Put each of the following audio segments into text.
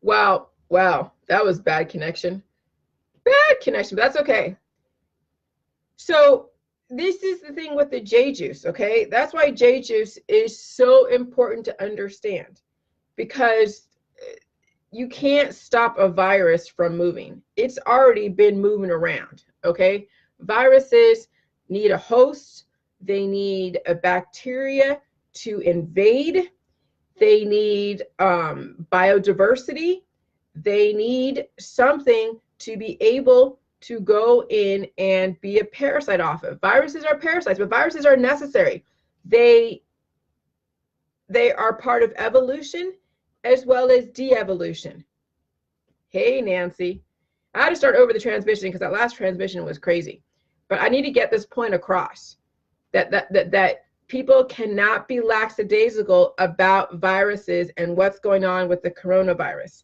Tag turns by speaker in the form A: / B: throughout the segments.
A: Wow, wow, that was bad connection. Bad connection, but that's okay. So this is the thing with the J juice, okay? That's why J juice is so important to understand, because you can't stop a virus from moving. It's already been moving around, okay? Viruses need a host, they need a bacteria to invade, they need biodiversity, they need something to be able to go in and be a parasite off of. Viruses are parasites, but viruses are necessary. They they are part of evolution as well as de-evolution. Hey, Nancy. I had to start over the transmission because that last transmission was crazy. But I need to get this point across that people cannot be lackadaisical about viruses and what's going on with the coronavirus,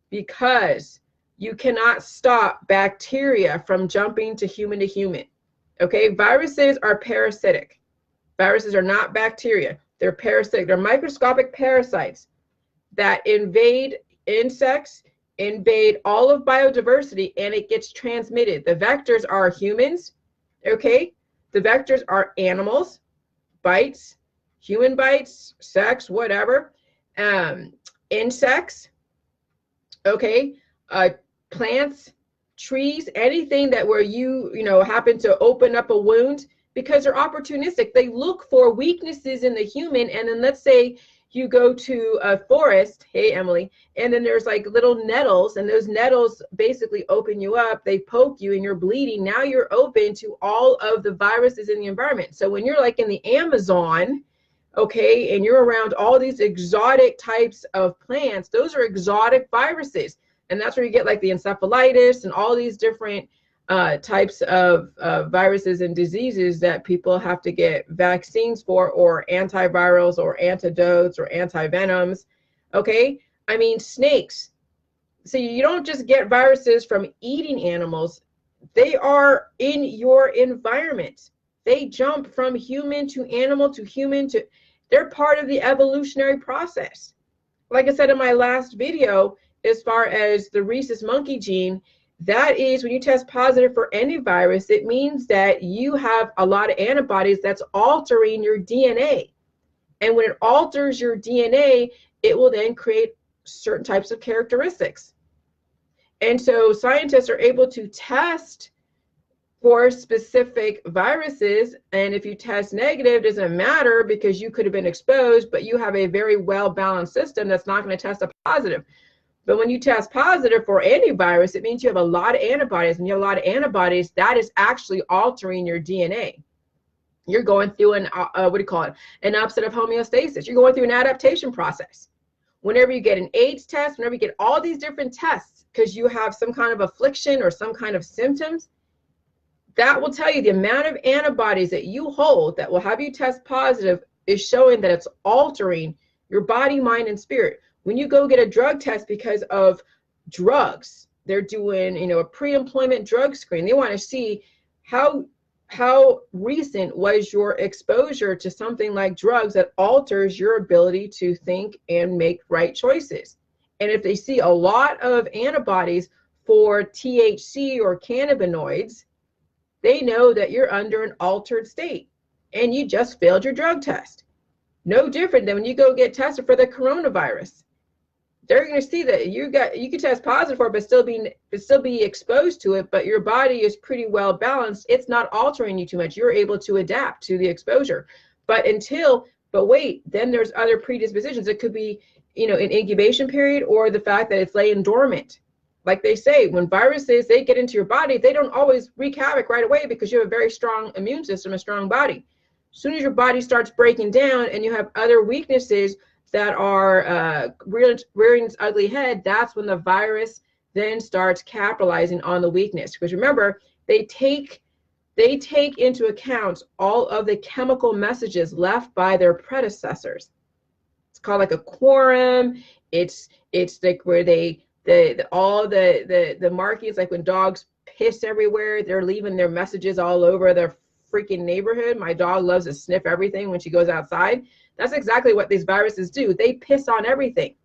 A: because you cannot stop bacteria from jumping to human. Okay, viruses are parasitic. Viruses are not bacteria. They're parasitic. They're microscopic parasites that invade insects, invade all of biodiversity, and it gets transmitted. The vectors are humans, okay? The vectors are animals, bites, human bites, sex, whatever, insects, okay? Plants, trees, anything that where you know, happen to open up a wound, because they're opportunistic. They look for weaknesses in the human, and then let's say you go to a forest, hey Emily, and then there's like little nettles, and those nettles basically open you up, they poke you and you're bleeding. Now you're open to all of the viruses in the environment. So when you're like in the Amazon, okay, and you're around all these exotic types of plants, those are exotic viruses. And that's where you get like the encephalitis and all these different types of viruses and diseases that people have to get vaccines for, or antivirals, or antidotes, or antivenoms. Okay, I mean, snakes. So you don't just get viruses from eating animals, they are in your environment. They jump from human to animal to human to, they're part of the evolutionary process. Like I said in my last video, as far as the rhesus monkey gene, that is, when you test positive for any virus, it means that you have a lot of antibodies that's altering your DNA. And when it alters your DNA, it will then create certain types of characteristics. And so scientists are able to test for specific viruses, and if you test negative, it doesn't matter because you could have been exposed, but you have a very well balanced system that's not going to test a positive. But when you test positive for any virus, it means you have a lot of antibodies. When you have a lot of antibodies, that is actually altering your DNA. You're going through an what do you call it, an upset of homeostasis. You're going through an adaptation process. Whenever you get an AIDS test, whenever you get all these different tests because you have some kind of affliction or some kind of symptoms, that will tell you the amount of antibodies that you hold that will have you test positive is showing that it's altering your body, mind, and spirit. When you go get a drug test because of drugs, they're doing, you know, a pre-employment drug screen. They want to see how recent was your exposure to something like drugs that alters your ability to think and make right choices. And if they see a lot of antibodies for THC or cannabinoids, they know that you're under an altered state and you just failed your drug test. No different than when you go get tested for the coronavirus. They're going to see that you can test positive for it, but still be exposed to it, but your body is pretty well balanced. It's not altering you too much. You're able to adapt to the exposure. But wait, then there's other predispositions. It could be, you know, an incubation period, or the fact that it's laying dormant. Like they say, when viruses, they get into your body, they don't always wreak havoc right away because you have a very strong immune system, a strong body. As soon as your body starts breaking down and you have other weaknesses that are rearing its ugly head, that's when the virus then starts capitalizing on the weakness. Because remember, they take into account all of the chemical messages left by their predecessors. It's called like a quorum. It's like where all the markings, like when dogs piss everywhere, they're leaving their messages all over their freaking neighborhood. My dog loves to sniff everything when she goes outside. That's exactly what these viruses do. They piss on everything.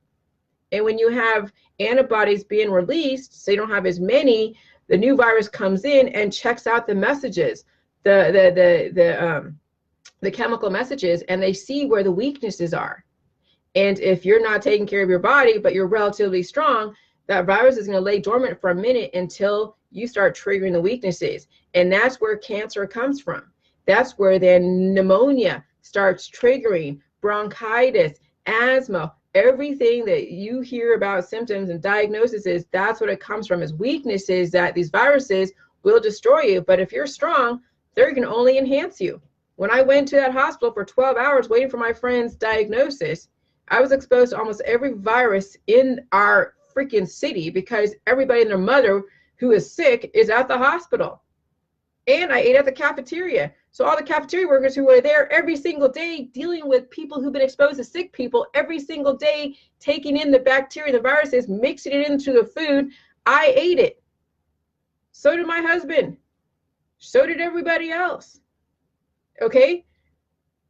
A: And when you have antibodies being released, so you don't have as many, the new virus comes in and checks out the messages, the chemical messages, and they see where the weaknesses are. And if you're not taking care of your body, but you're relatively strong, that virus is going to lay dormant for a minute until you start triggering the weaknesses. And that's where cancer comes from. That's where then pneumonia starts triggering, bronchitis, asthma, everything that you hear about symptoms and diagnoses, that's what it comes from, is weaknesses that these viruses will destroy you. But if you're strong, they're going to only enhance you. When I went to that hospital for 12 hours waiting for my friend's diagnosis, I was exposed to almost every virus in our freaking city because everybody and their mother who is sick is at the hospital. And I ate at the cafeteria. So all the cafeteria workers who were there every single day dealing with people who've been exposed to sick people every single day, taking in the bacteria, the viruses, mixing it into the food, I ate it. So did my husband. So did everybody else. Okay?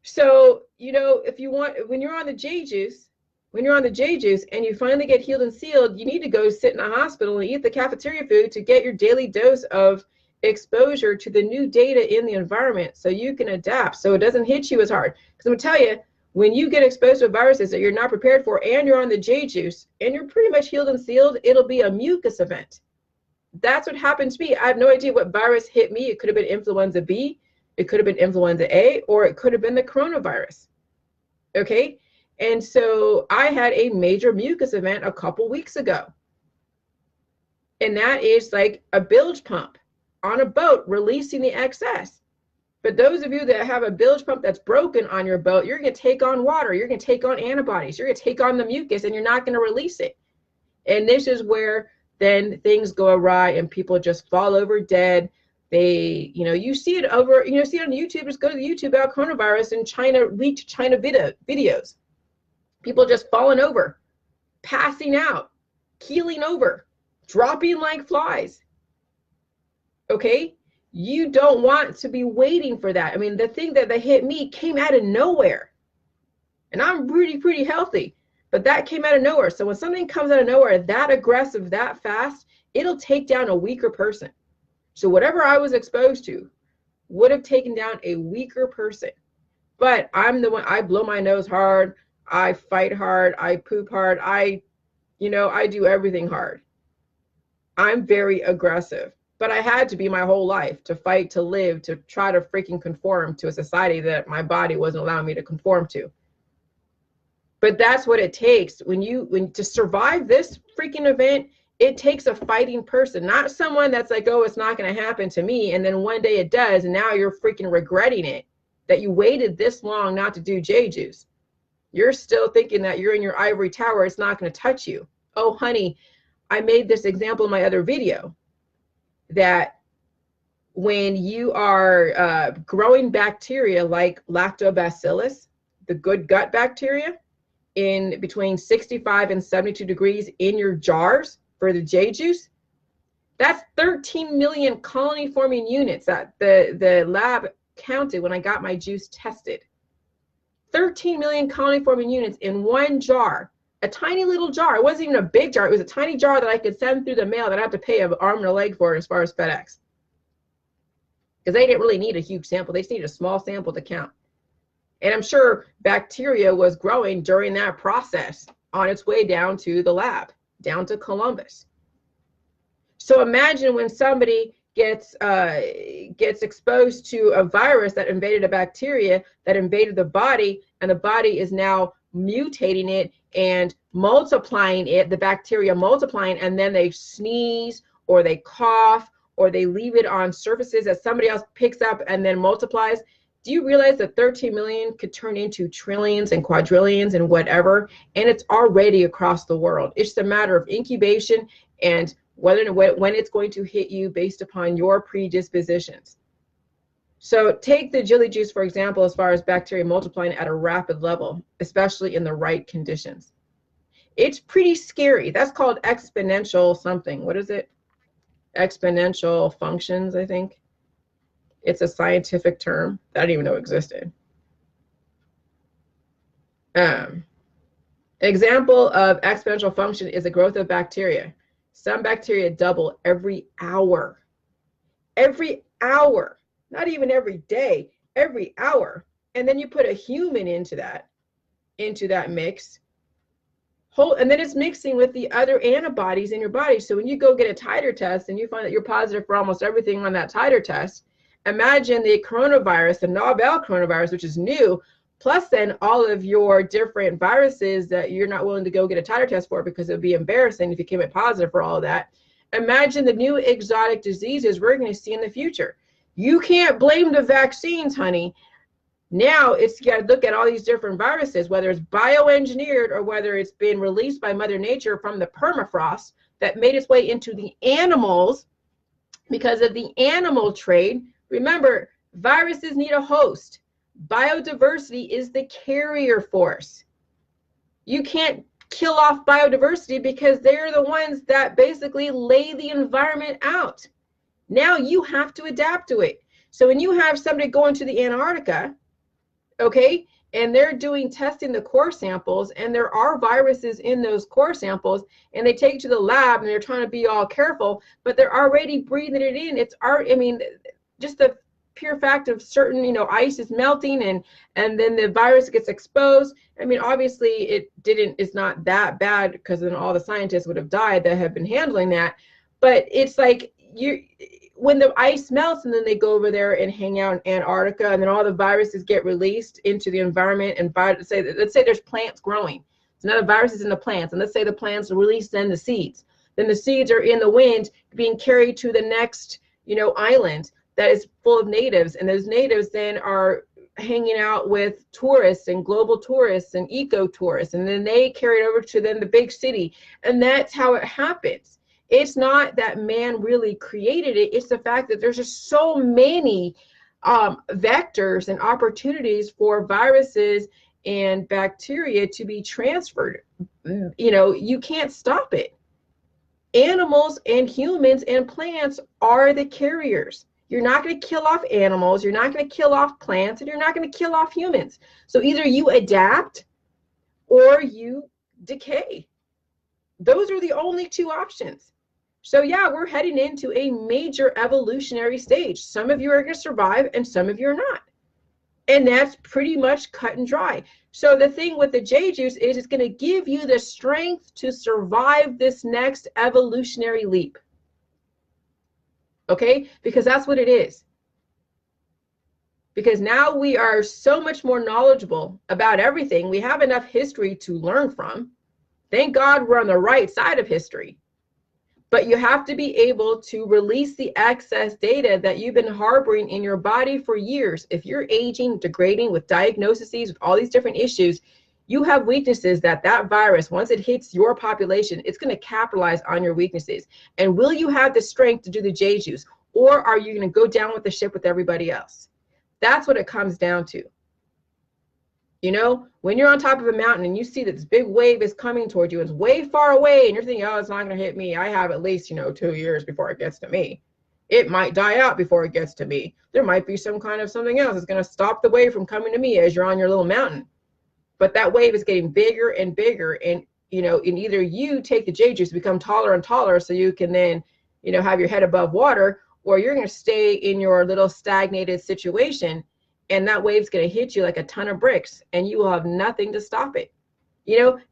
A: So, you know, if you want, when you're on the J juice and you finally get healed and sealed, you need to go sit in a hospital and eat the cafeteria food to get your daily dose of exposure to the new data in the environment so you can adapt, so it doesn't hit you as hard. Because I'm gonna tell you, when you get exposed to viruses that you're not prepared for and you're on the J juice and you're pretty much healed and sealed, it'll be a mucus event. That's what happened to me. I have no idea what virus hit me. It could have been influenza B, it could have been influenza A, or it could have been the coronavirus. Okay? And so I had a major mucus event a couple weeks ago. And that is like a bilge pump on a boat releasing the excess. But those of you that have a bilge pump that's broken on your boat, you're going to take on water, you're going to take on antibodies, you're going to take on the mucus, and you're not going to release it. And this is where then things go awry and people just fall over dead. They, you know, you see it over, you know, see it on YouTube. Just go to the YouTube about coronavirus and China, leaked China videos. People just falling over, passing out, keeling over, dropping like flies. Okay? You don't want to be waiting for that. I mean, the thing that hit me came out of nowhere. And I'm pretty healthy, but that came out of nowhere. So when something comes out of nowhere, that aggressive, that fast, it'll take down a weaker person. So whatever I was exposed to would have taken down a weaker person. But I'm the one, I blow my nose hard, I fight hard, I poop hard, I do everything hard. I'm very aggressive. But I had to be my whole life to fight, to live, to try to freaking conform to a society that my body wasn't allowing me to conform to. But that's what it takes when to survive this freaking event. It takes a fighting person, not someone that's like, oh, it's not going to happen to me. And then one day it does. And now you're freaking regretting it, that you waited this long not to do J juice. You're still thinking that you're in your ivory tower. It's not going to touch you. Oh, honey, I made this example in my other video that when you are growing bacteria like lactobacillus, the good gut bacteria, in between 65 and 72 degrees in your jars for the J juice, that's 13 million colony forming units that the lab counted when I got my juice tested. 13 million colony forming units in one jar, a tiny little jar. It wasn't even a big jar. It was a tiny jar that I could send through the mail that I had to pay an arm and a leg for as far as FedEx. Because they didn't really need a huge sample. They just needed a small sample to count. And I'm sure bacteria was growing during that process on its way down to the lab, down to Columbus. So imagine when somebody gets exposed to a virus that invaded a bacteria, that invaded the body, and the body is now mutating it and multiplying it, the bacteria multiplying, and then they sneeze or they cough or they leave it on surfaces that somebody else picks up and then multiplies. Do you realize that 13 million could turn into trillions and quadrillions and whatever? And it's already across the world. It's a matter of incubation and when it's going to hit you based upon your predispositions. So take the Jilly juice, for example, as far as bacteria multiplying at a rapid level, especially in the right conditions. It's pretty scary. That's called exponential something. What is it? Exponential functions, I think. It's a scientific term that I didn't even know existed. Example of exponential function is the growth of bacteria. Some bacteria double every hour. Every hour, not even every day, every hour. And then you put a human into that mix. And then it's mixing with the other antibodies in your body. So when you go get a titer test and you find that you're positive for almost everything on that titer test, imagine the coronavirus, the novel coronavirus, which is new, plus then all of your different viruses that you're not willing to go get a titer test for because it would be embarrassing if you came in positive for all of that. Imagine the new exotic diseases we're going to see in the future. You can't blame the vaccines, honey. Now it's got to look at all these different viruses, whether it's bioengineered or whether it's been released by Mother Nature from the permafrost that made its way into the animals because of the animal trade. Remember, viruses need a host. Biodiversity is the carrier force. You can't kill off biodiversity because they're the ones that basically lay the environment out. Now you have to adapt to it. So when you have somebody going to the Antarctica, okay, and they're doing testing the core samples, and there are viruses in those core samples, and they take it to the lab and they're trying to be all careful, but they're already breathing it in. Just the pure fact of certain, ice is melting and then the virus gets exposed. Obviously it's not that bad because then all the scientists would have died that have been handling that. But it's like when the ice melts and then they go over there and hang out in Antarctica and then all the viruses get released into the environment, and let's say there's plants growing. So now the virus is in the plants, and let's say the plants release then the seeds. Then the seeds are in the wind being carried to the next, island that is full of natives, and those natives then are hanging out with tourists and global tourists and eco tourists, and then they carry it over to then the big city, and that's how it happens. It's not that man really created it. It's the fact that there's just so many vectors and opportunities for viruses and bacteria to be transferred. You can't stop it. Animals and humans and plants are the carriers. You're not going to kill off animals, you're not going to kill off plants, and you're not going to kill off humans. So either you adapt or you decay. Those are the only two options. So yeah, we're heading into a major evolutionary stage. Some of you are going to survive and some of you are not. And that's pretty much cut and dry. So the thing with the J juice is it's going to give you the strength to survive this next evolutionary leap. Okay? Because that's what it is. Because now we are so much more knowledgeable about everything. We have enough history to learn from. Thank God we're on the right side of history. But you have to be able to release the excess data that you've been harboring in your body for years. If you're aging, degrading with diagnoses, with all these different issues, you have weaknesses that virus, once it hits your population, it's going to capitalize on your weaknesses. And will you have the strength to do the J juice? Or are you going to go down with the ship with everybody else? That's what it comes down to. When you're on top of a mountain and you see that this big wave is coming toward you, it's way far away, and you're thinking, oh, it's not going to hit me. I have at least, 2 years before it gets to me. It might die out before it gets to me. There might be some kind of something else that's going to stop the wave from coming to me as you're on your little mountain. But that wave is getting bigger and bigger, and, and either you take the J juice to become taller and taller so you can then, have your head above water, or you're going to stay in your little stagnated situation. And that wave's going to hit you like a ton of bricks, and you will have nothing to stop it.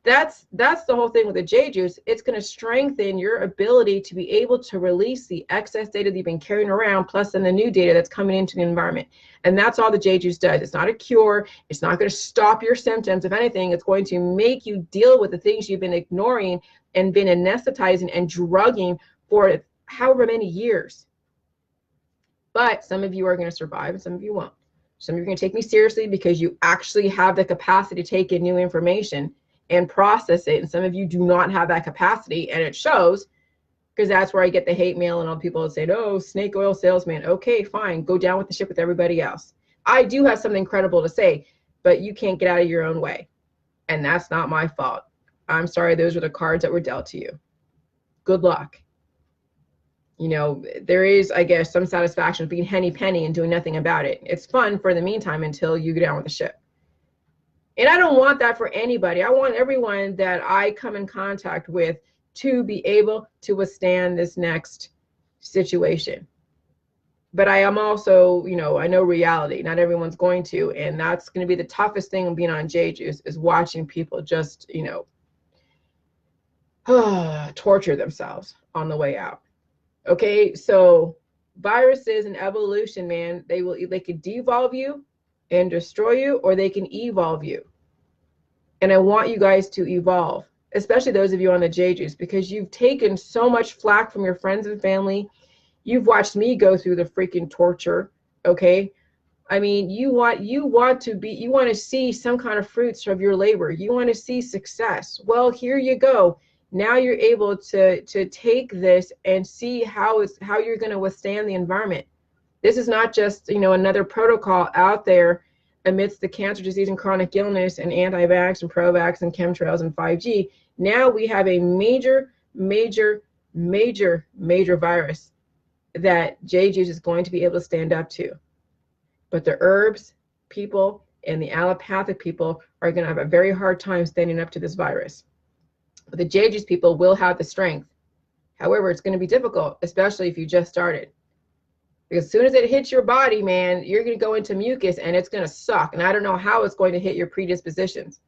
A: That's the whole thing with the J juice. It's going to strengthen your ability to be able to release the excess data that you've been carrying around, plus then the new data that's coming into the environment. And that's all the J juice does. It's not a cure. It's not going to stop your symptoms. If anything, it's going to make you deal with the things you've been ignoring and been anesthetizing and drugging for however many years. But some of you are going to survive and some of you won't. Some of you are going to take me seriously because you actually have the capacity to take in new information and process it. And some of you do not have that capacity, and it shows, because that's where I get the hate mail and all people that say, oh, snake oil salesman. Okay, fine. Go down with the ship with everybody else. I do have something credible to say, but you can't get out of your own way. And that's not my fault. I'm sorry. Those are the cards that were dealt to you. Good luck. There is, I guess, some satisfaction of being henny penny and doing nothing about it. It's fun for the meantime until you get down with the ship. And I don't want that for anybody. I want everyone that I come in contact with to be able to withstand this next situation. But I am also, you know, I know reality. Not everyone's going to, and that's going to be the toughest thing of being on JJuice is watching people just, you know, torture themselves on the way out. Okay, so viruses and evolution, man, they can devolve you and destroy you, or they can evolve you. And I want you guys to evolve, especially those of you on the JJuice, because you've taken so much flack from your friends and family. You've watched me go through the freaking torture. Okay, I mean, you want to see some kind of fruits of your labor. You want to see success. Well, here you go. Now you're able to take this and see how you're going to withstand the environment. This is not just, you know, another protocol out there amidst the cancer, disease, and chronic illness and anti-vax and pro-vax and chemtrails and 5G. Now we have a major, major, major, major virus that JJuice is going to be able to stand up to. But the herbs people and the allopathic people are going to have a very hard time standing up to this virus. But the JJuice people will have the strength. However, it's going to be difficult, especially if you just started. Because as soon as it hits your body, man, you're going to go into mucus and it's going to suck. And I don't know how it's going to hit your predispositions.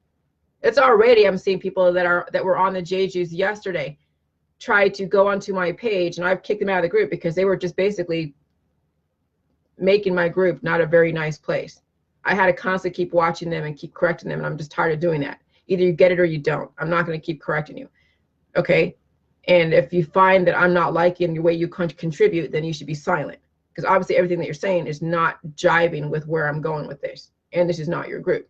A: It's already, I'm seeing people that were on the JJuice yesterday try to go onto my page, and I've kicked them out of the group because they were just basically making my group not a very nice place. I had to constantly keep watching them and keep correcting them, and I'm just tired of doing that. Either you get it or you don't. I'm not going to keep correcting you. Okay? And if you find that I'm not liking the way you contribute, then you should be silent. Because obviously everything that you're saying is not jiving with where I'm going with this. And this is not your group.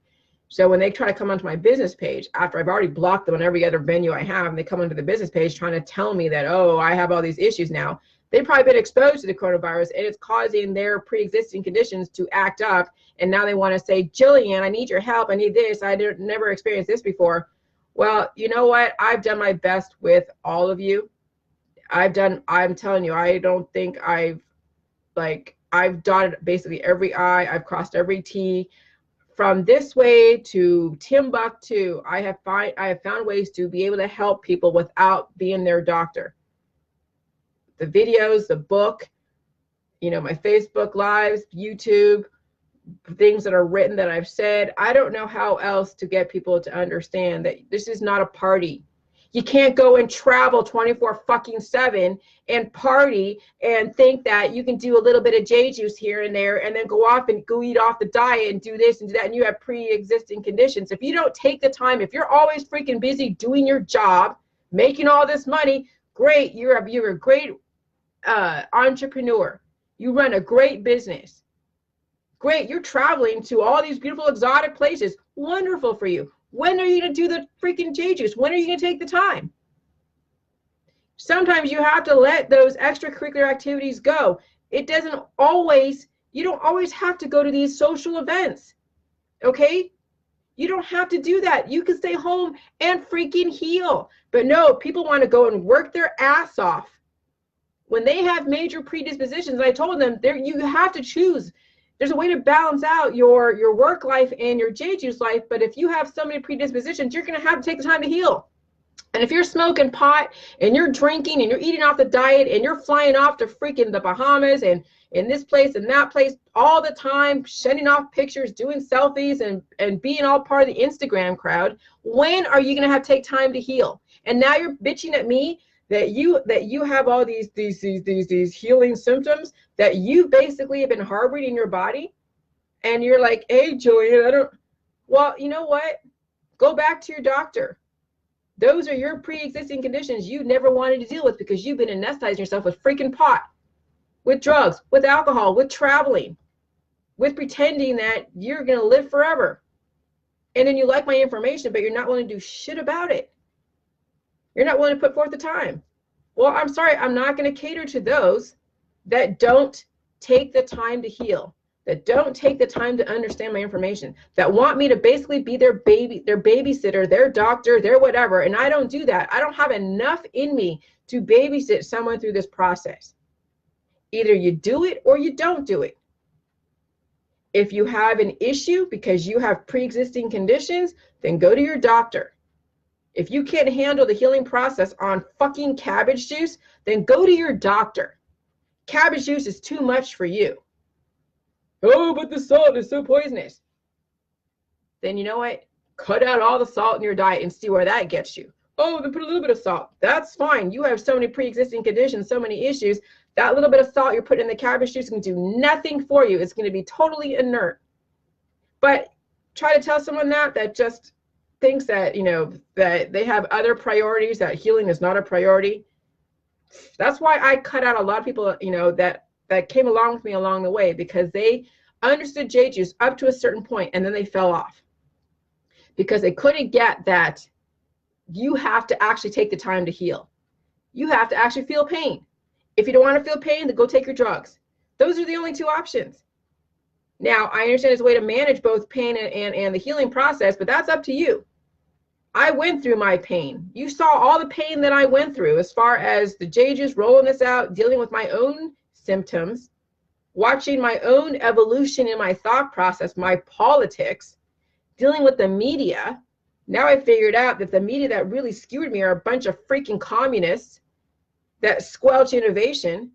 A: So when they try to come onto my business page, after I've already blocked them on every other venue I have, and they come onto the business page trying to tell me that, oh, I have all these issues now, they've probably been exposed to the coronavirus, and it's causing their pre-existing conditions to act up. And now they want to say, Jillian, I need your help. I need this. I never experienced this before. Well, you know what? I've done my best with all of you. I'm telling you, I don't think I've dotted basically every I, I've crossed every T. From this way to Timbuktu, I have found ways to be able to help people without being their doctor. The videos, the book, you know, my Facebook lives, YouTube, things that are written that I've said. I don't know how else to get people to understand that this is not a party. You can't go and travel 24/7 and party and think that you can do a little bit of JJuice here and there and then go off and go eat off the diet and do this and do that, and you have pre-existing conditions. If you don't take the time, if you're always freaking busy doing your job, making all this money, great, you're a great entrepreneur. You run a great business. Great, you're traveling to all these beautiful exotic places. Wonderful for you. When are you going to do the freaking JJuice? When are you going to take the time? Sometimes you have to let those extracurricular activities go. You don't always have to go to these social events. Okay? You don't have to do that. You can stay home and freaking heal. But no, people want to go and work their ass off. When they have major predispositions, I told them you have to choose. There's a way to balance out your work life and your JJuice life, but if you have so many predispositions, you're going to have to take the time to heal. And if you're smoking pot and you're drinking and you're eating off the diet and you're flying off to freaking the Bahamas and in this place and that place all the time, sending off pictures, doing selfies and being all part of the Instagram crowd, when are you going to have to take time to heal? And now you're bitching at me that you have all these healing symptoms that you basically have been harboring in your body, and you're like, hey, Jillian, well, you know what? Go back to your doctor. Those are your pre-existing conditions you never wanted to deal with because you've been anesthetizing yourself with freaking pot, with drugs, with alcohol, with traveling, with pretending that you're going to live forever. And then you like my information, but you're not willing to do shit about it. You're not willing to put forth the time. Well, I'm sorry, I'm not going to cater to those that don't take the time to heal, that don't take the time to understand my information, that want me to basically be their babysitter, their doctor, their whatever, and I don't do that. I don't have enough in me to babysit someone through this process. Either you do it or you don't do it. If you have an issue because you have pre-existing conditions, then go to your doctor. If you can't handle the healing process on fucking cabbage juice, then go to your doctor. Cabbage juice is too much for you. Oh, but the salt is so poisonous. Then you know what? Cut out all the salt in your diet and see where that gets you. Oh, then put a little bit of salt. That's fine. You have so many pre-existing conditions, so many issues. That little bit of salt you're putting in the cabbage juice is going to do nothing for you. It's going to be totally inert. But try to tell someone that just thinks that, you know, that they have other priorities, that healing is not a priority. That's why I cut out a lot of people, you know, that came along with me along the way, because they understood Jade Juice up to a certain point and then they fell off because they couldn't get that you have to actually take the time to heal. You have to actually feel pain. If you don't want to feel pain, then go take your drugs. Those are the only two options. Now, I understand there's a way to manage both pain and the healing process, but that's up to you. I went through my pain. You saw all the pain that I went through as far as the Jade Juice, rolling this out, dealing with my own symptoms, watching my own evolution in my thought process, my politics, dealing with the media. Now I figured out that the media that really skewered me are a bunch of freaking communists that squelch innovation,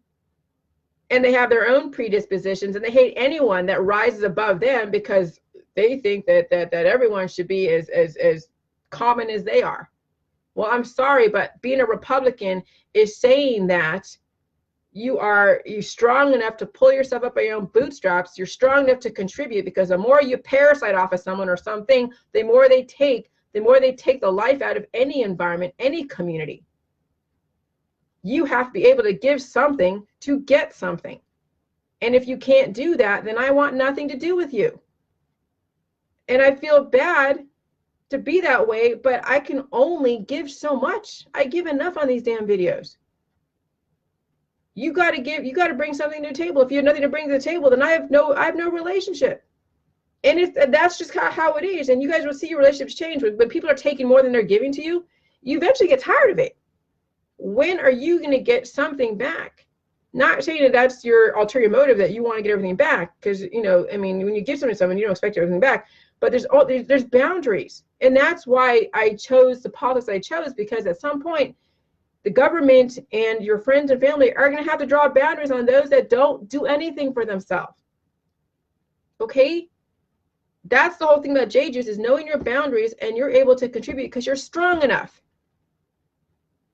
A: and they have their own predispositions, and they hate anyone that rises above them because they think that everyone should be as common as they are. Well, I'm sorry, but being a Republican is saying that you're strong enough to pull yourself up by your own bootstraps. You're strong enough to contribute, because the more you parasite off of someone or something, the more they take the life out of any environment, any community. You have to be able to give something to get something. And if you can't do that, then I want nothing to do with you. And I feel bad to be that way, but I can only give so much. I give enough on these damn videos. You got to bring something to the table. If you have nothing to bring to the table, then I have no relationship. And that's just how it is. And you guys will see your relationships change. When people are taking more than they're giving to you, you eventually get tired of it. When are you going to get something back? Not saying that that's your ulterior motive, that you want to get everything back, because, you know, I mean, when you give something to someone, you don't expect everything back. But there's boundaries. And that's why I chose the politics I chose, because at some point, the government and your friends and family are going to have to draw boundaries on those that don't do anything for themselves. Okay? That's the whole thing about Jade Juice, is knowing your boundaries, and you're able to contribute because you're strong enough.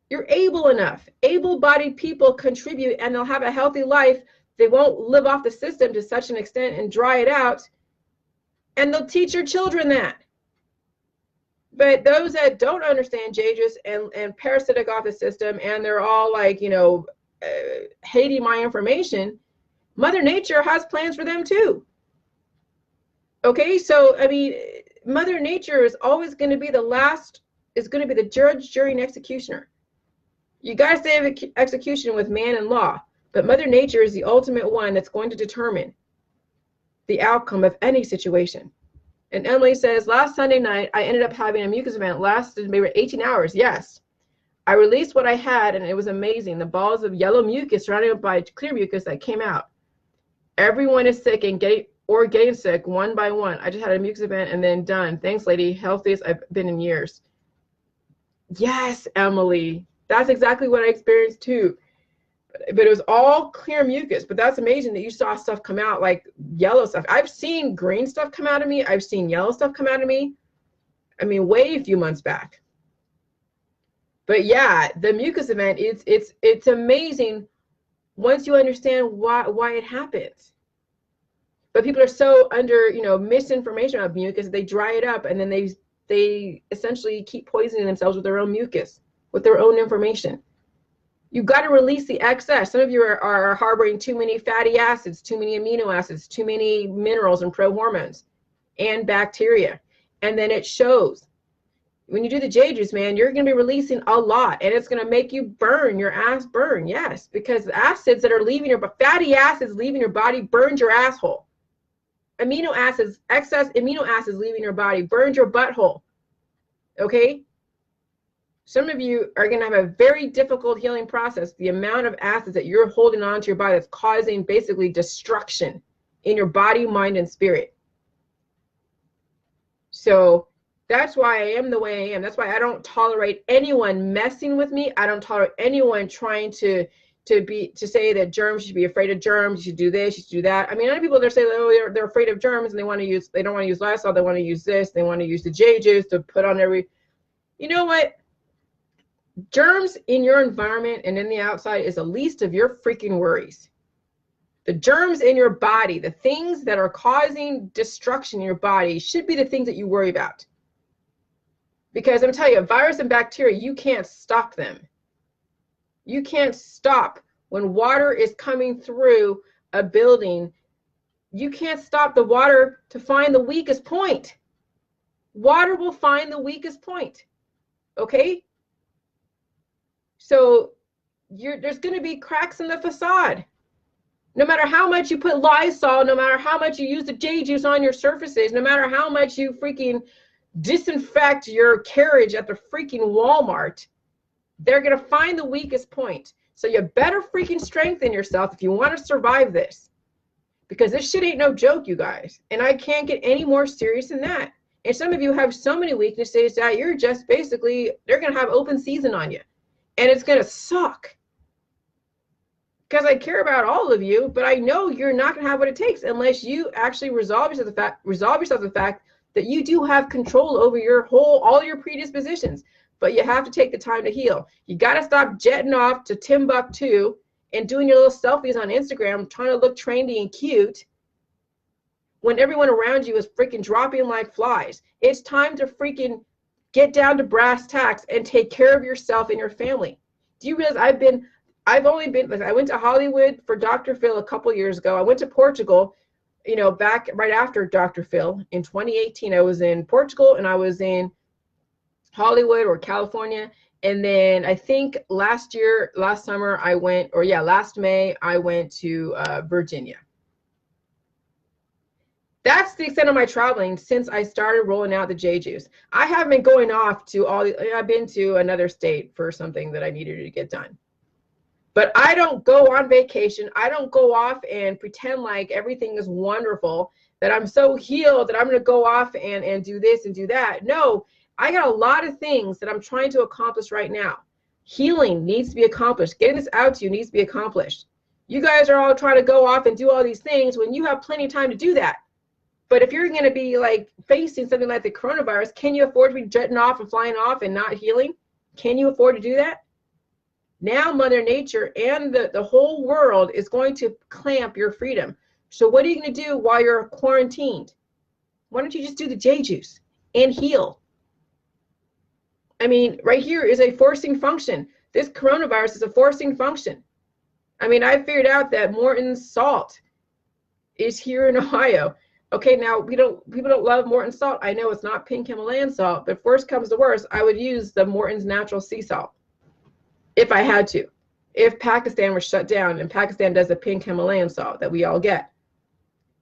A: You're able enough. Able-bodied people contribute, and they'll have a healthy life. They won't live off the system to such an extent and dry it out. And they'll teach your children that. But those that don't understand Jade Juice and parasitic off the system, and they're all like, you know, hating my information, Mother Nature has plans for them too. Okay, so, I mean, Mother Nature is always going to be the judge, jury, and executioner. You guys say execution with man and law, but Mother Nature is the ultimate one that's going to determine the outcome of any situation. And Emily says, last Sunday night, I ended up having a mucus event, lasted maybe 18 hours. Yes. I released what I had, and it was amazing. The balls of yellow mucus surrounded by clear mucus that came out. Everyone is sick and getting sick one by one. I just had a mucus event and then done. Thanks, lady. Healthiest I've been in years. Yes, Emily. That's exactly what I experienced too. But it was all clear mucus. But that's amazing that you saw stuff come out, like yellow stuff. I've seen green stuff come out of me. I've seen yellow stuff come out of me. I mean, way a few months back. But yeah, the mucus event, it's amazing once you understand why it happens. But people are so under, you know, misinformation about mucus, they dry it up, and then they essentially keep poisoning themselves with their own mucus, with their own information. You've got to release the excess. Some of you are harboring too many fatty acids, too many amino acids, too many minerals and prohormones and bacteria. And then it shows. When you do the Jade Juice, man, you're going to be releasing a lot, and it's going to make you burn, your ass burn. Yes, because the acids that are leaving fatty acids leaving your body burns your asshole. Amino acids, excess amino acids leaving your body burns your butthole. Okay? Some of you are going to have a very difficult healing process. The amount of acids that you're holding on to your body that's causing basically destruction in your body, mind, and spirit. So that's why I am the way I am. That's why I don't tolerate anyone messing with me. I don't tolerate anyone trying to say that germs, you should be afraid of germs, you should do this, you should do that. I mean, other people, they're saying, oh, they're afraid of germs and they don't want to use Lysol, they want to use this, they want to use the J juice to put on every, you know what? Germs in your environment and in the outside is the least of your freaking worries. The germs in your body, the things that are causing destruction in your body, should be the things that you worry about. Because I'm telling you, virus and bacteria, you can't stop them. You can't stop when water is coming through a building. You can't stop the water to find the weakest point. Water will find the weakest point. Okay? So there's going to be cracks in the facade. No matter how much you put Lysol, no matter how much you use the J juice on your surfaces, no matter how much you freaking disinfect your carriage at the freaking Walmart, they're going to find the weakest point. So you better freaking strengthen yourself if you want to survive this. Because this shit ain't no joke, you guys. And I can't get any more serious than that. And some of you have so many weaknesses that you're just basically, they're going to have open season on you. And it's going to suck. Because I care about all of you, but I know you're not going to have what it takes unless you actually resolve yourself the fact that you do have control over all your predispositions. But you have to take the time to heal. You got to stop jetting off to Timbuktu and doing your little selfies on Instagram, trying to look trendy and cute when everyone around you is freaking dropping like flies. It's time to freaking get down to brass tacks and take care of yourself and your family. Do you realize I went to Hollywood for Dr. Phil a couple years ago. I went to Portugal, back right after Dr. Phil in 2018. I was in Portugal and I was in Hollywood or California. And then I think last May, I went to Virginia. That's the extent of my traveling since I started rolling out the J juice. I haven't been going off to I've been to another state for something that I needed to get done. But I don't go on vacation. I don't go off and pretend like everything is wonderful, that I'm so healed that I'm going to go off and do this and do that. No, I got a lot of things that I'm trying to accomplish right now. Healing needs to be accomplished. Getting this out to you needs to be accomplished. You guys are all trying to go off and do all these things when you have plenty of time to do that. But if you're going to be like facing something like the coronavirus, can you afford to be jetting off and flying off and not healing? Can you afford to do that? Now Mother Nature and the whole world is going to clamp your freedom. So what are you going to do while you're quarantined? Why don't you just do the J juice and heal? I mean, right here is a forcing function. This coronavirus is a forcing function. I mean, I figured out that Morton's salt is here in Ohio. Okay, now people don't love Morton's salt. I know it's not pink Himalayan salt, but if worst comes to worst, I would use the Morton's natural sea salt if I had to. If Pakistan was shut down, and Pakistan does the pink Himalayan salt that we all get.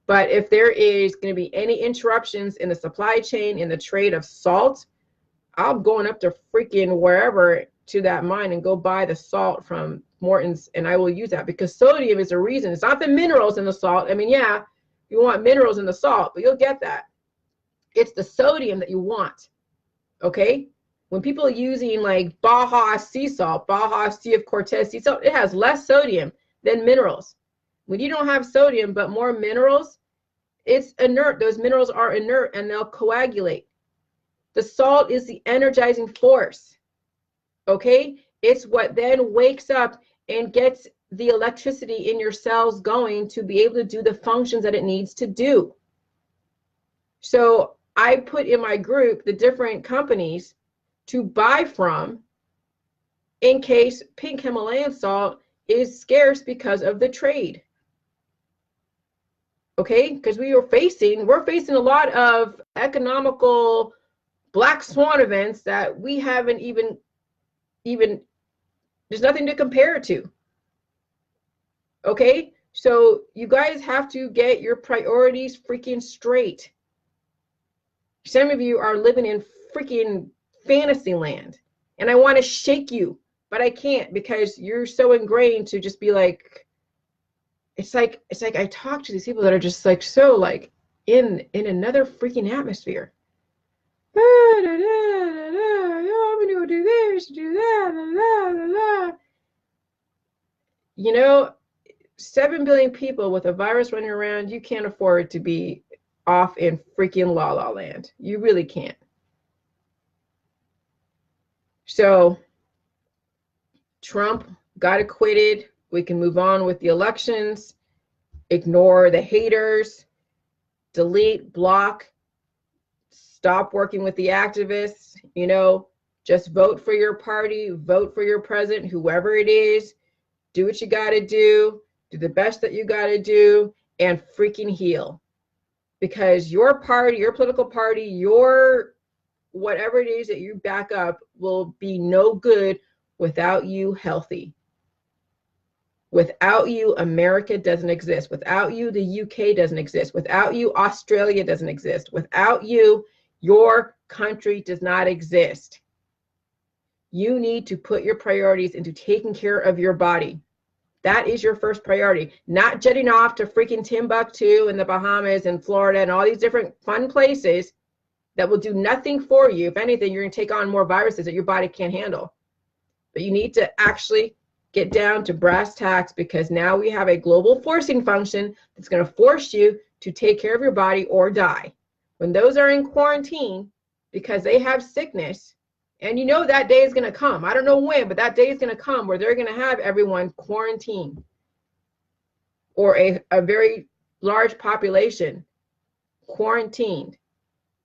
A: But if there is going to be any interruptions in the supply chain, in the trade of salt, I'm going up to freaking wherever to that mine and go buy the salt from Morton's, and I will use that because sodium is a reason. It's not the minerals in the salt. I mean, yeah, you want minerals in the salt, but you'll get that. It's the sodium that you want, okay? When people are using like Baja sea salt, Baja Sea of Cortez sea salt, it has less sodium than minerals. When you don't have sodium but more minerals, it's inert. Those minerals are inert and they'll coagulate. The salt is the energizing force, okay? It's what then wakes up and gets the electricity in your cells going to be able to do the functions that it needs to do. So I put in my group the different companies to buy from in case pink Himalayan salt is scarce because of the trade. Okay, because we're facing a lot of economical black swan events that we haven't even there's nothing to compare it to. Okay, so you guys have to get your priorities freaking straight. Some of you are living in freaking fantasy land, and I want to shake you, but I can't because you're so ingrained to just be like, it's like I talk to these people that are just like so like in another freaking atmosphere. I'm gonna do this, do that, you know, 7 billion people with a virus running around, you can't afford to be off in freaking la la land. You really can't. So Trump got acquitted. We can move on with the elections, ignore the haters, delete, block, stop working with the activists, you know, just vote for your party, vote for your president, whoever it is, do what you got to do the best that you got to do, and freaking heal. Because your party, your political party, your whatever it is that you back up will be no good without you healthy. Without you, America doesn't exist. Without you, the UK doesn't exist. Without you, Australia doesn't exist. Without you, your country does not exist. You need to put your priorities into taking care of your body. That is your first priority, not jetting off to freaking Timbuktu and the Bahamas and Florida and all these different fun places that will do nothing for you. If anything, you're going to take on more viruses that your body can't handle. But you need to actually get down to brass tacks, because now we have a global forcing function that's going to force you to take care of your body or die. When those are in quarantine because they have sickness, and you know that day is going to come. I don't know when, but that day is going to come where they're going to have everyone quarantined, or a very large population quarantined.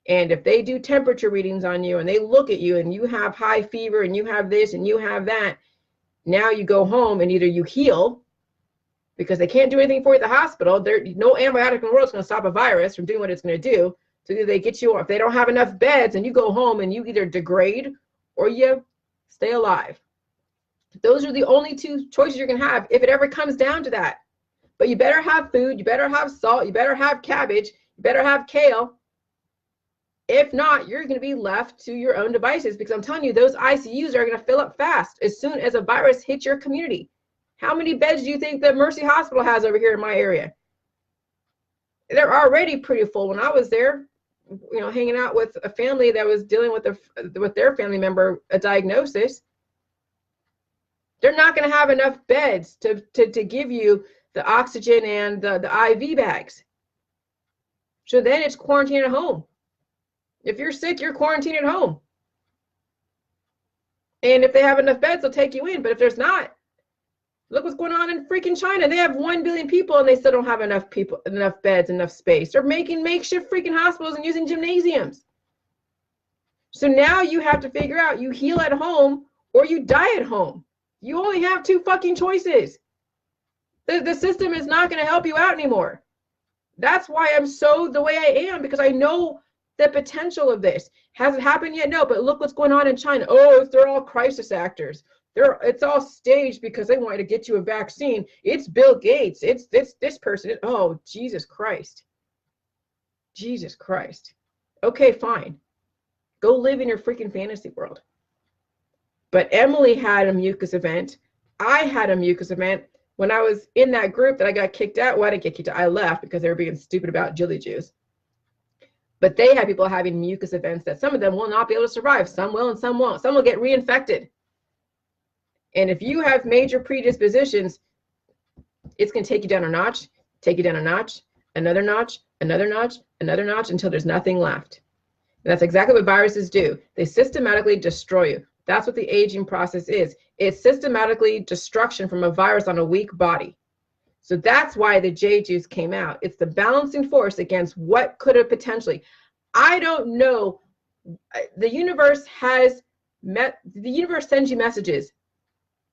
A: And if they do temperature readings on you and they look at you and you have high fever and you have this and you have that, now you go home and either you heal, because they can't do anything for you at the hospital. There's no antibiotic in the world is going to stop a virus from doing what it's going to do. So either they get you, if they don't have enough beds, and you go home and you either degrade or you stay alive. Those are the only two choices you're going to have if it ever comes down to that. But you better have food, you better have salt, you better have cabbage, you better have kale. If not, you're going to be left to your own devices, because I'm telling you, those ICUs are going to fill up fast as soon as a virus hits your community. How many beds do you think the Mercy Hospital has over here in my area? They're already pretty full. When I was there, you know, hanging out with a family that was dealing with their family member, a diagnosis, they're not going to have enough beds to give you the oxygen and the IV bags. So then it's quarantine at home. If you're sick, you're quarantined at home. And if they have enough beds, they'll take you in. But if there's not, look what's going on in freaking China. They have 1 billion people and they still don't have enough people, enough beds, enough space. They're making makeshift freaking hospitals and using gymnasiums. So now you have to figure out, you heal at home or you die at home. You only have two fucking choices. The system is not going to help you out anymore. That's why I'm so the way I am, because I know the potential of this. Has it happened yet? No, but look what's going on in China. Oh, they're all crisis actors. It's all staged because they wanted to get you a vaccine. It's Bill Gates. It's this person. Oh, Jesus Christ. Jesus Christ. Okay, fine. Go live in your freaking fantasy world. But Emily had a mucus event. I had a mucus event. When I was in that group that I got kicked out, well, I didn't get kicked out. I left because they were being stupid about Jilly Juice. But they had people having mucus events that some of them will not be able to survive. Some will and some won't. Some will get reinfected. And if you have major predispositions, it's going to take you down a notch, take you down a notch, another notch, another notch, another notch, until there's nothing left. And that's exactly what viruses do. They systematically destroy you. That's what the aging process is. It's systematically destruction from a virus on a weak body. So that's why the J juice came out. It's the balancing force against what could have potentially. I don't know. The universe sends you messages.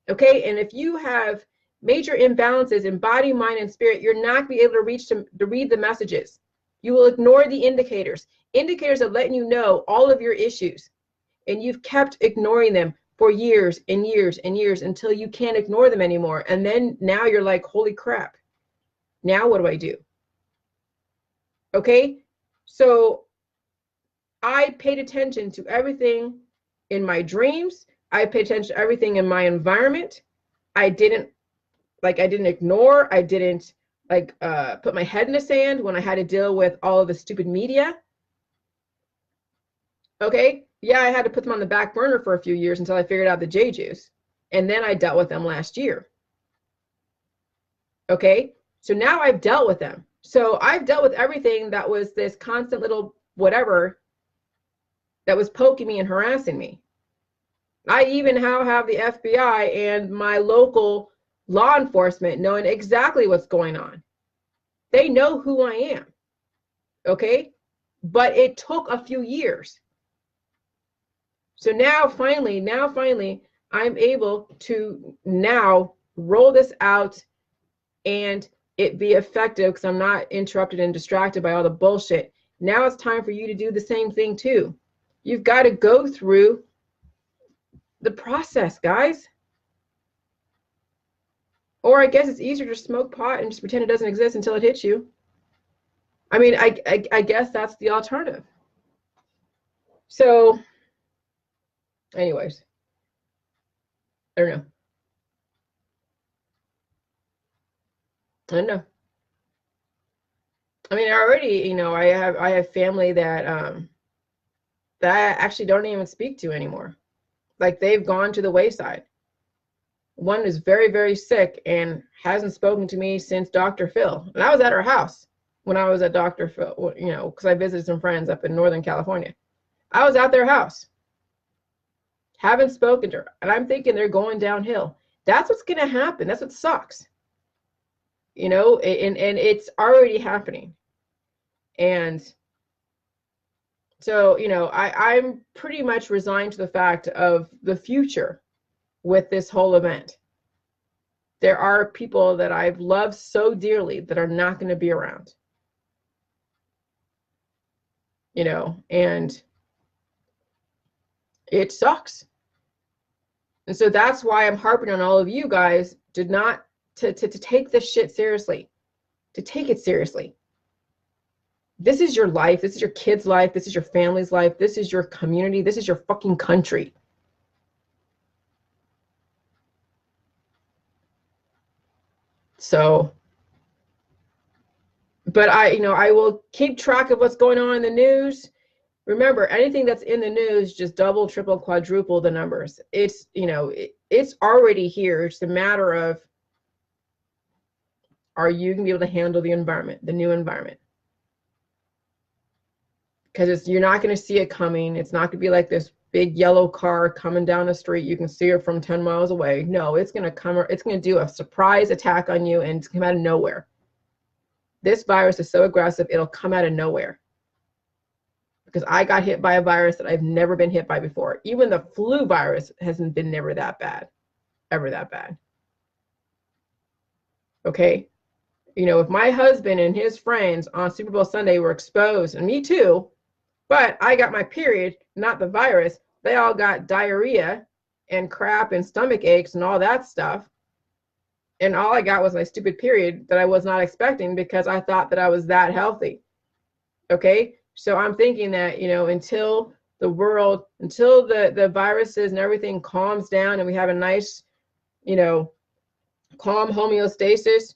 A: Okay, and if you have major imbalances in body, mind, and spirit, you're not going to be able to read the messages. You will ignore the indicators. Indicators are letting you know all of your issues, and you've kept ignoring them for years and years and years until you can't ignore them anymore. And then now you're like, holy crap, now what do I do? Okay, so I paid attention to everything in my dreams. I paid attention to everything in my environment. I didn't ignore. I didn't like put my head in the sand when I had to deal with all of the stupid media. Okay, yeah, I had to put them on the back burner for a few years until I figured out the J juice. And then I dealt with them last year. Okay, so now I've dealt with them. So I've dealt with everything that was this constant little whatever that was poking me and harassing me. I even now have the FBI and my local law enforcement knowing exactly what's going on. They know who I am. Okay, but it took a few years. So now finally, I'm able to now roll this out and it be effective because I'm not interrupted and distracted by all the bullshit. Now it's time for you to do the same thing too. You've got to go through the process, guys. Or I guess it's easier to smoke pot and just pretend it doesn't exist until it hits you. I mean, I guess that's the alternative. So anyways, I don't know. I don't know. I mean, I already, you know, I have family that that I actually don't even speak to anymore. Like they've gone to the wayside. One is very, very sick and hasn't spoken to me since Dr. Phil. And I was at her house when I was at Dr. Phil, you know, because I visited some friends up in Northern California. I was at their house. Haven't spoken to her. And I'm thinking they're going downhill. That's what's going to happen. That's what sucks. You know, and it's already happening. And so, you know, I'm pretty much resigned to the fact of the future with this whole event. There are people that I've loved so dearly that are not going to be around. You know, and it sucks. And so that's why I'm harping on all of you guys to take this shit seriously, to take it seriously. This is your life. This is your kid's life. This is your family's life. This is your community. This is your fucking country. So, but I will keep track of what's going on in the news. Remember, anything that's in the news, just double, triple, quadruple the numbers. It's, you know, it's already here. It's a matter of, are you going to be able to handle the environment, the new environment? Because you're not going to see it coming. It's not going to be like this big yellow car coming down the street. You can see it from 10 miles away. No, it's going to come. It's going to do a surprise attack on you, and it's come out of nowhere. This virus is so aggressive, it'll come out of nowhere. Because I got hit by a virus that I've never been hit by before. Even the flu virus hasn't been never that bad, ever that bad. Okay? You know, if my husband and his friends on Super Bowl Sunday were exposed, and me too, but I got my period, not the virus. They all got diarrhea and crap and stomach aches and all that stuff. And all I got was my stupid period that I was not expecting because I thought that I was that healthy. Okay? So I'm thinking that, you know, until the viruses and everything calms down and we have a nice, you know, calm homeostasis,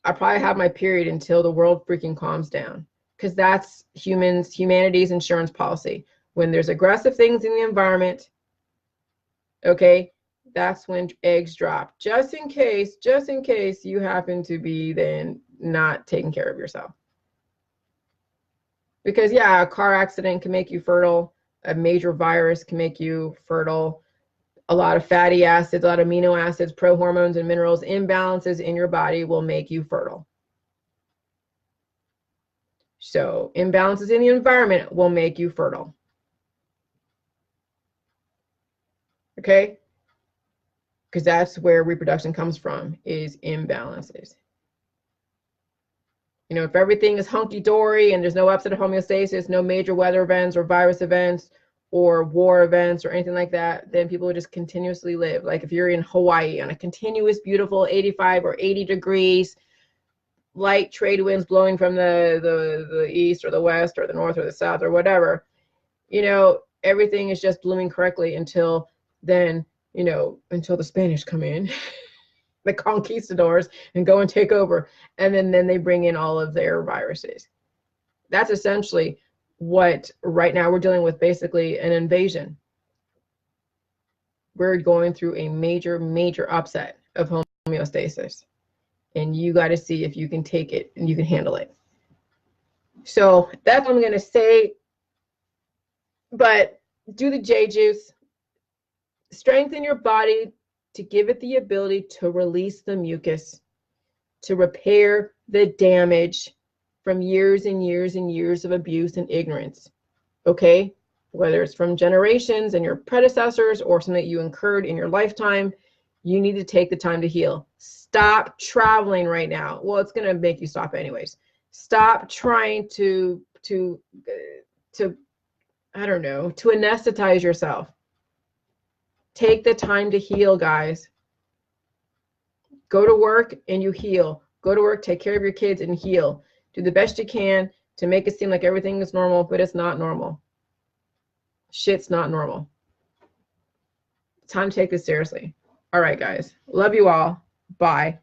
A: I probably have my period until the world freaking calms down. Because that's humanity's insurance policy. When there's aggressive things in the environment, okay, that's when eggs drop. Just in case you happen to be then not taking care of yourself. Because yeah, a car accident can make you fertile. A major virus can make you fertile. A lot of fatty acids, a lot of amino acids, prohormones and minerals, imbalances in your body will make you fertile. So imbalances in the environment will make you fertile. Okay? Because that's where reproduction comes from, is imbalances. You know, if everything is hunky-dory and there's no upset of homeostasis, no major weather events or virus events or war events or anything like that, then people will just continuously live. Like if you're in Hawaii on a continuous, beautiful 85 or 80 degrees, light trade winds blowing from the east or the west or the north or the south or whatever, you know, everything is just blooming correctly until then, you know, until the Spanish come in. the conquistadors and go and take over. And then they bring in all of their viruses. That's essentially what right now we're dealing with, basically an invasion. We're going through a major, major upset of homeostasis. And you got to see if you can take it and you can handle it. So that's what I'm going to say. But do the J juice. Strengthen your body to give it the ability to release the mucus, to repair the damage from years and years and years of abuse and ignorance. Okay? Whether it's from generations and your predecessors or something that you incurred in your lifetime, you need to take the time to heal. Stop traveling right now. Well, it's going to make you stop anyways. Stop trying to I don't know, to anesthetize yourself. Take the time to heal, guys. Go to work and you heal. Go to work, take care of your kids and heal. Do the best you can to make it seem like everything is normal, but it's not normal. Shit's not normal. It's time to take this seriously. All right, guys. Love you all. Bye.